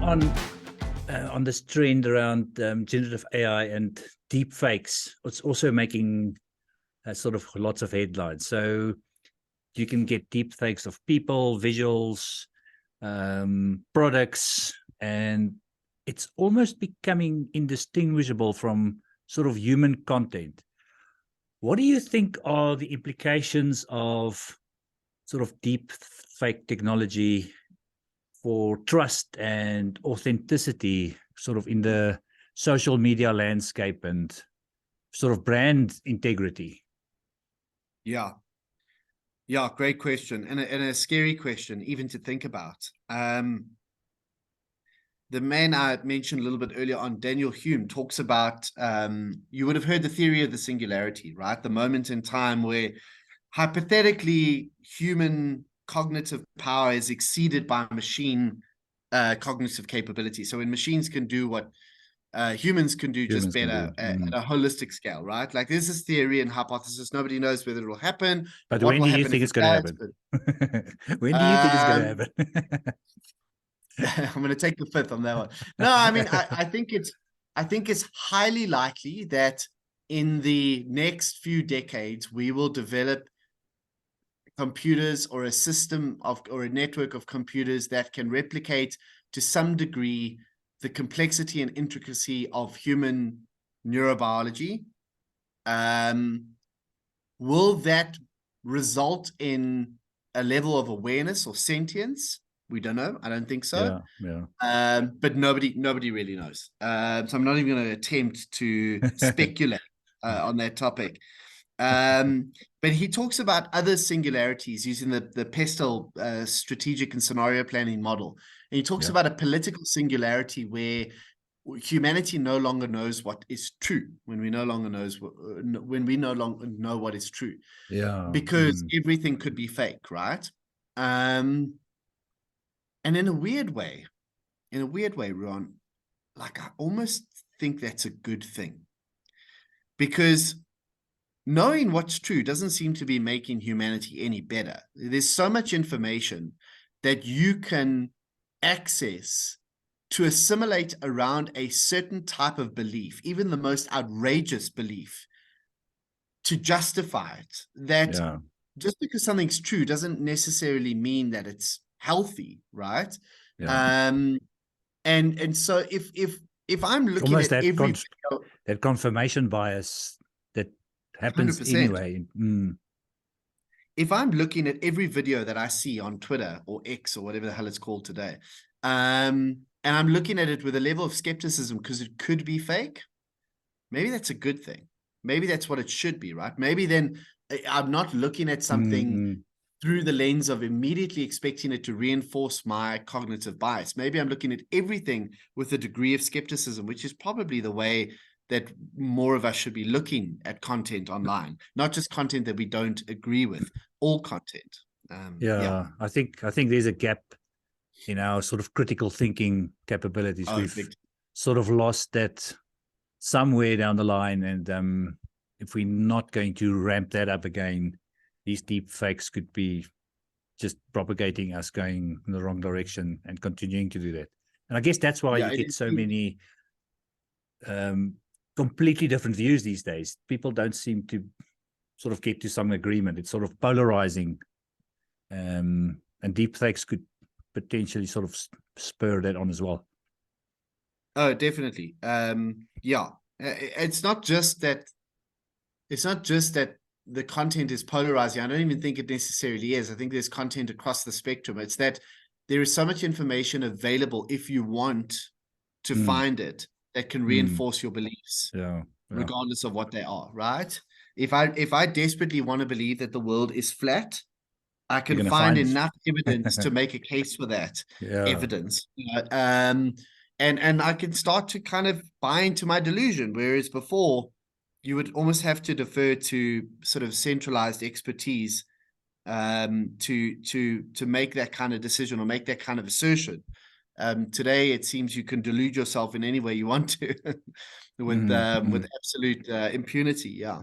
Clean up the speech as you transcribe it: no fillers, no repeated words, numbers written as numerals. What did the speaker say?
on this trend around generative AI and deep fakes. It's also making sort of lots of headlines. So you can get deep fakes of people, visuals, products, and it's almost becoming indistinguishable from sort of human content. What do you think are the implications of sort of deep fake technology for trust and authenticity, sort of in the social media landscape and sort of brand integrity? Yeah, great question, and a scary question even to think about. The man I mentioned a little bit earlier on, Daniel Hume, talks about, you would have heard the theory of the singularity, right? The moment in time where hypothetically human cognitive power is exceeded by machine cognitive capability. So when machines can do what humans can do just better at a holistic scale, right? Like there's this theory and hypothesis. Nobody knows whether it will happen. But when do you think it's going to happen? When do you think it's going to happen? I'm going to take the fifth on that one. No, I mean, I think it's highly likely that in the next few decades, we will develop computers or a system of, or a network of computers that can replicate to some degree the complexity and intricacy of human neurobiology. Will that result in a level of awareness or sentience? We don't know. I don't think so. Yeah. But nobody really knows. So I'm not even going to attempt to speculate on that topic. But he talks about other singularities using the Pestel strategic and scenario planning model. And he talks about a political singularity where humanity no longer knows what is true, when we no longer know what is true. Yeah. Because everything could be fake, right? And in a weird way, Ruan, like I almost think that's a good thing. Because knowing what's true doesn't seem to be making humanity any better. There's so much information that you can access to assimilate around a certain type of belief, even the most outrageous belief, to justify it. That just because something's true doesn't necessarily mean that it's healthy, right? And so if I'm looking almost at every that confirmation bias that happens 100%. Anyway. If I'm looking at every video that I see on Twitter or X or whatever the hell it's called today, and I'm looking at it with a level of skepticism because it could be fake, maybe that's a good thing. Maybe that's what it should be, right? Maybe then I'm not looking at something through the lens of immediately expecting it to reinforce my cognitive bias. Maybe I'm looking at everything with a degree of skepticism, which is probably the way that more of us should be looking at content online, not just content that we don't agree with, all content. I think there's a gap in our sort of critical thinking capabilities. We've sort of lost that somewhere down the line, and if we're not going to ramp that up again, these deep fakes could be just propagating us going in the wrong direction and continuing to do that. And I guess that's why you get so many completely different views these days. People don't seem to sort of get to some agreement. It's sort of polarizing, and deep fakes could potentially sort of spur that on as well. Oh, definitely. It's not just that the content is polarizing. I don't even think it necessarily is. I think there's content across the spectrum. It's that there is so much information available if you want to find it that can reinforce your beliefs, regardless of what they are, right? If I desperately want to believe that the world is flat, I can find enough evidence to make a case for that evidence. And I can start to kind of buy into my delusion, whereas before you would almost have to defer to sort of centralized expertise to make that kind of decision or make that kind of assertion. Today, it seems you can delude yourself in any way you want to with absolute impunity. Yeah.